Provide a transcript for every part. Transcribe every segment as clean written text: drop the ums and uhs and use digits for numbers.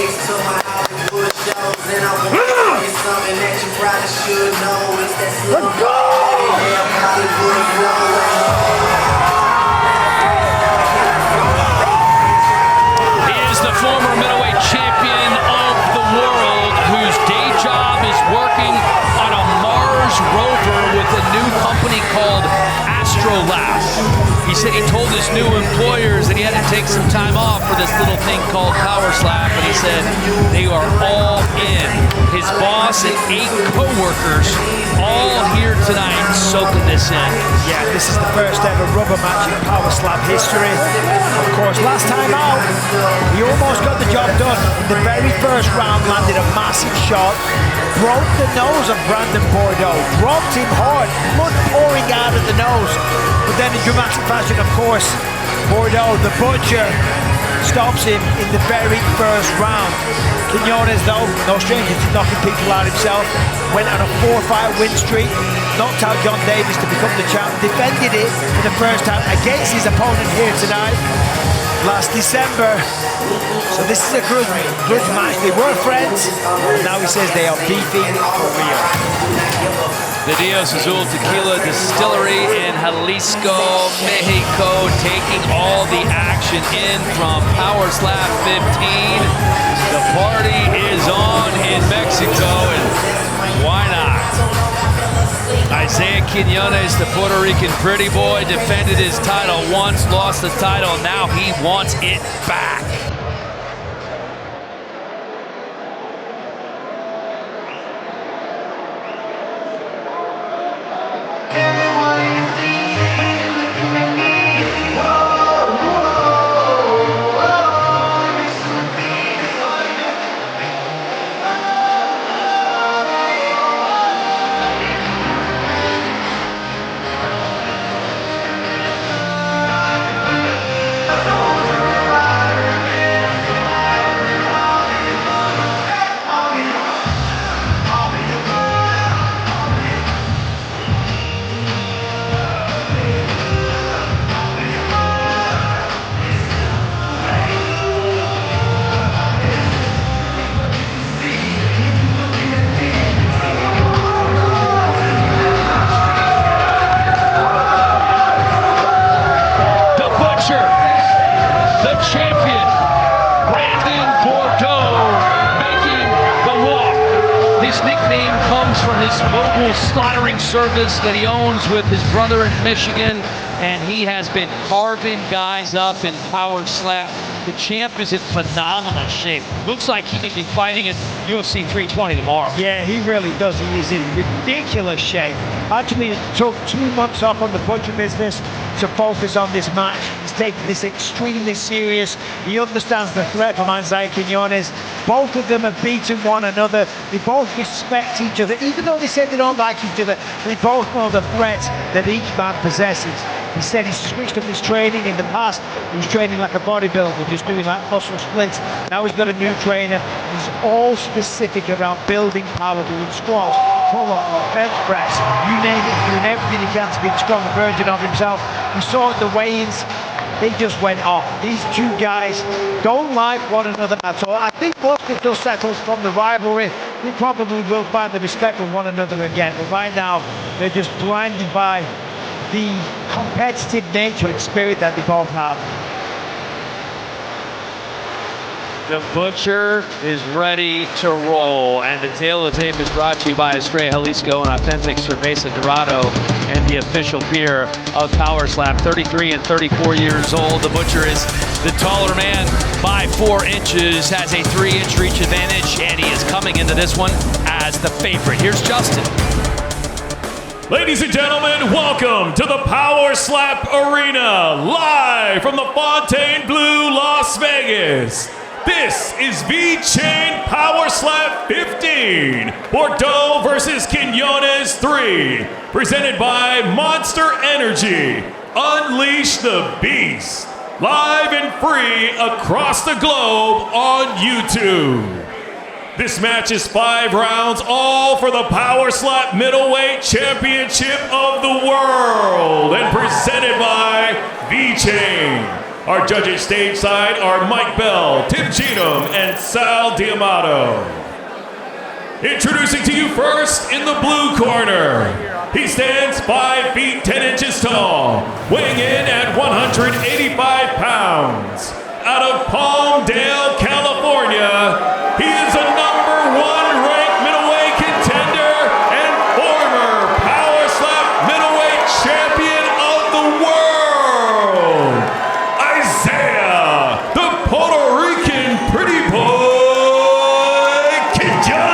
days to my Hollywood shows, and I want to tell you something that you probably should know. It's that slow Hollywood flow. He is the former middleweight champion of the world, whose day job is working on a Mars rover with a new company called Astrolab. He said he told his new employers that he had to take some time off for this little thing called Power Slap, and he said they are all in. His boss and 8 co-workers all here tonight soaking this in. Yeah, this is the first ever rubber match in Power Slap history. Of course, last time out, he almost got the job done. In the very first round, landed a massive shot, broke the nose of Branden Bordeaux, dropped him hard, blood pouring out of the nose. But then in dramatic fashion, of course, Bordeaux, the butcher, stops him in the very first round. Quinones, though, no stranger to knocking people out himself, went on a 4-fight win streak, knocked out John Davis to become the champ, defended it for the first time against his opponent here tonight, last December. So this is a good match. They were friends, and now he says they are beefing for real. The Dios Azul Tequila Distillery in Jalisco, Mexico, taking all the action in from Power Slap 15. The party is on in Mexico, and why not? Isaih Quinones, the Puerto Rican pretty boy, defended his title once, lost the title, now he wants it back. The champion, Branden Bordeaux, making the walk. This nickname comes from his mobile slaughtering service that he owns with his brother in Michigan, and he has been carving guys up in Power Slap. The champ is in phenomenal shape. Looks like he could be fighting at UFC 320 tomorrow. Yeah, he really does. He is in ridiculous shape. Actually, it took 2 months off on the butcher business to focus on this match. He's taking this extremely serious. He understands the threat from Isaih Quinones. Both of them have beaten one another. They both respect each other. Even though they said they don't like each other, they both know the threat that each man possesses. He said he switched up his training. In the past, he was training like a bodybuilder, just doing like muscle splits. Now he's got a new trainer. He's all specific around building power, doing squats, pull-up, bench press, you name it, doing everything he can to be a stronger version of himself. We saw at the weigh-ins, they just went off. These two guys don't like one another at all. I think once it still settles from the rivalry, they probably will find the respect of one another again. But right now, they're just blinded by the competitive nature and spirit that they both have. The butcher is ready to roll, and the tail of the tape is brought to you by Isaih Jalisco, an authentic Cerveza Dorado, and the official beer of Power Slap. 33 and 34 years old. The butcher is the taller man by 4 inches, has a 3-inch reach advantage, and he is coming into this one as the favorite. Here's Justin. Ladies and gentlemen, welcome to the Power Slap Arena, live from the Fontaine Blue, Las Vegas. This is V-Chain Power Slap 15, Bordeaux versus Quinones 3, presented by Monster Energy. Unleash the Beast, live and free across the globe on YouTube. This match is 5 rounds, all for the Power Slap Middleweight Championship of the World, and presented by V-Chain. Our judges stateside are Mike Bell, Tim Cheatham, and Sal Diamato. Introducing to you first in the blue corner. He stands 5 feet 10 inches tall, weighing in at 185 pounds. Out of Palmdale, California, he is a #1 ranked middleweight contender and former Power Slap middleweight champion of the world, Isaih, the Puerto Rican pretty boy, Quinones.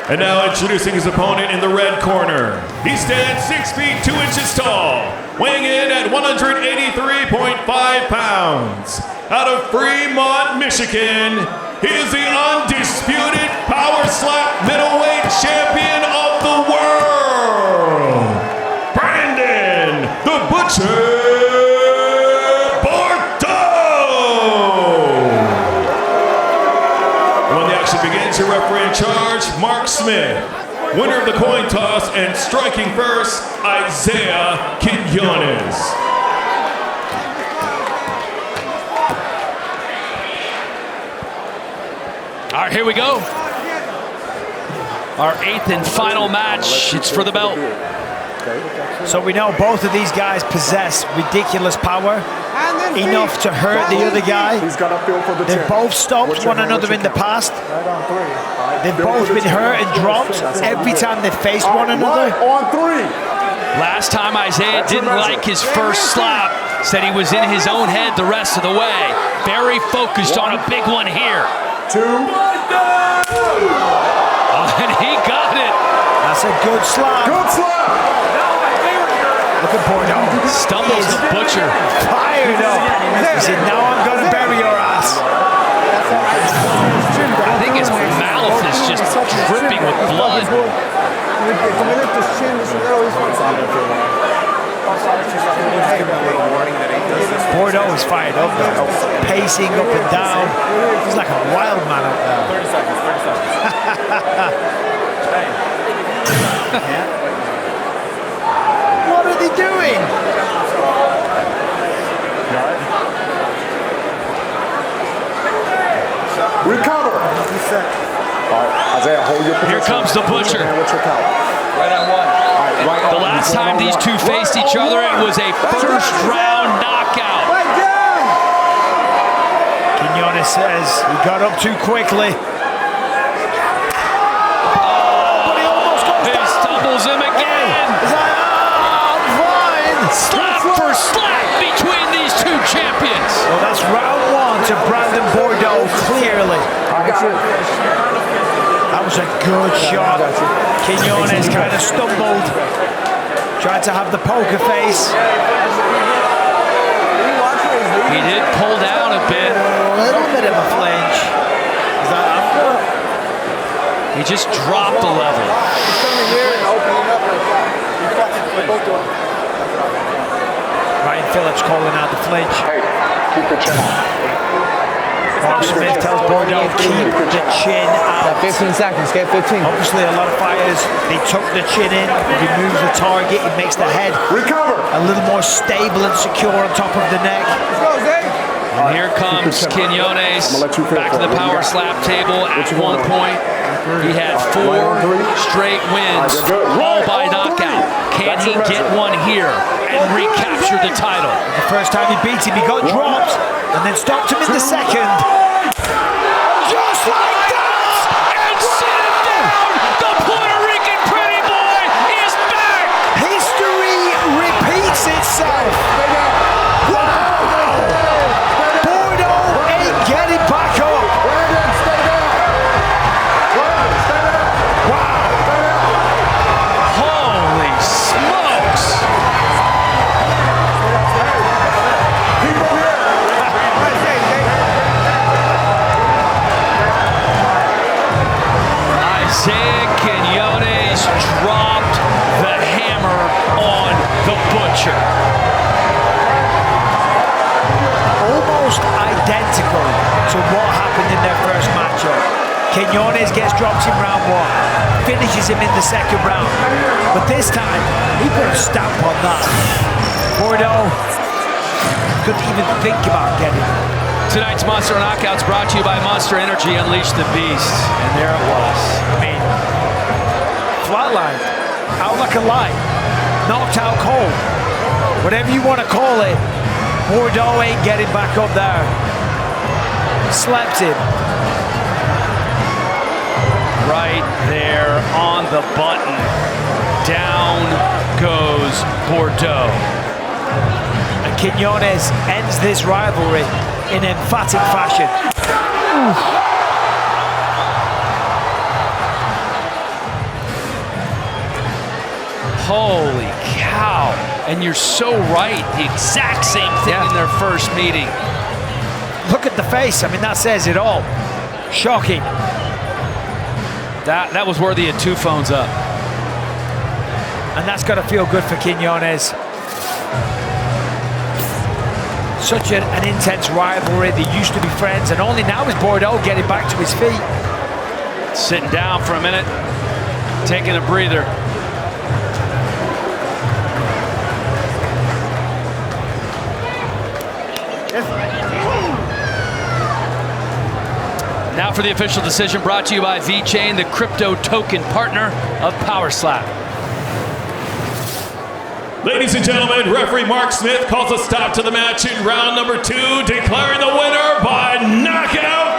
And now introducing his opponent in the red corner. He stands 6 feet 2 inches tall, weighing in at 183.5 pounds. Out of Fremont, Michigan, he is the undisputed Power Slap middleweight champion of the world, Branden, the Butcher Bordeaux. When the action begins, your referee in charge, Mark Smith. Winner of the coin toss and striking first, Isaih Quinones. All right, here we go. Our 8th and final match. It's for the belt. So we know both of these guys possess ridiculous power, enough to hurt the other guy. They've both stopped one another in the past. They've both been hurt and dropped every time they've faced one another. Last time Isaih didn't like his first slap, said he was in his own head the rest of the way. Very focused on a big one here. Oh, and he got it. That's a good slap. Look at Bordeaux. Stumbles the Butcher. Fired up. He said, now I'm going to bury your ass. I think his mouth is just dripping with blood. Bordeaux is fired up, pacing up and down. He's like a wild man up there. 30 seconds. What are they doing? Recover. Isaih, hold your position. Here comes the Butcher. Right on one. The last time these two faced each other, it was a first-round knockout. Quinones says he got up too quickly. But he almost goes He down. stumbles him again. He's like, I'm fine. Slap for slap between these two champions. Well, that's round 1 to Branden Bordeaux, clearly. That was a good shot. Quinones kind of stumbled, tried to have the poker face. He did pull down a bit. A little bit of a flinch. Is that up? He just dropped the level. Ryan Phillips calling out the flinch. Hey, keep the chin up. Mark Smith tells Bordeaux, keep the chin out. 15 seconds, get 15. Obviously, a lot of fighters, they tuck the chin in, it removes the target, it makes the head Recover. a little more stable and secure on top of the neck. And here comes Quinones back to the power slap table. At one point, he had 4 straight wins, all by knockout. Can he get one here and recapture the title? The first time he beat him, he got dropped and then stopped him in the second. Just like that! And sit him down! The Puerto Rican pretty boy is back! History repeats itself. Wow! Bordeaux ain't getting back up. Wow! Holy smokes! Isaih Quinones dropped the hammer on the Butcher. Quinones gets dropped in round 1, finishes him in the second round. But this time, he put a stamp on that. Bordeaux couldn't even think about getting it. Tonight's Monster Knockouts brought to you by Monster Energy. Unleash the Beast. And there it was. I mean, flatlined, out like a light, knocked out cold. Whatever you want to call it, Bordeaux ain't getting back up there. Slept him. Right there on the button. Down goes Bordeaux. And Quinones ends this rivalry in emphatic fashion. Holy cow. And you're so right. The exact same thing in their first meeting. Look at the face. I mean, that says it all. Shocking. That was worthy of 2 phones up. And that's got to feel good for Quinones. Such an intense rivalry. They used to be friends, and only now is Bordeaux getting back to his feet. Sitting down for a minute, taking a breather. Now for the official decision brought to you by VeChain, the crypto token partner of Power Slap. Ladies and gentlemen, referee Mark Smith calls a stop to the match in round number 2, declaring the winner by knockout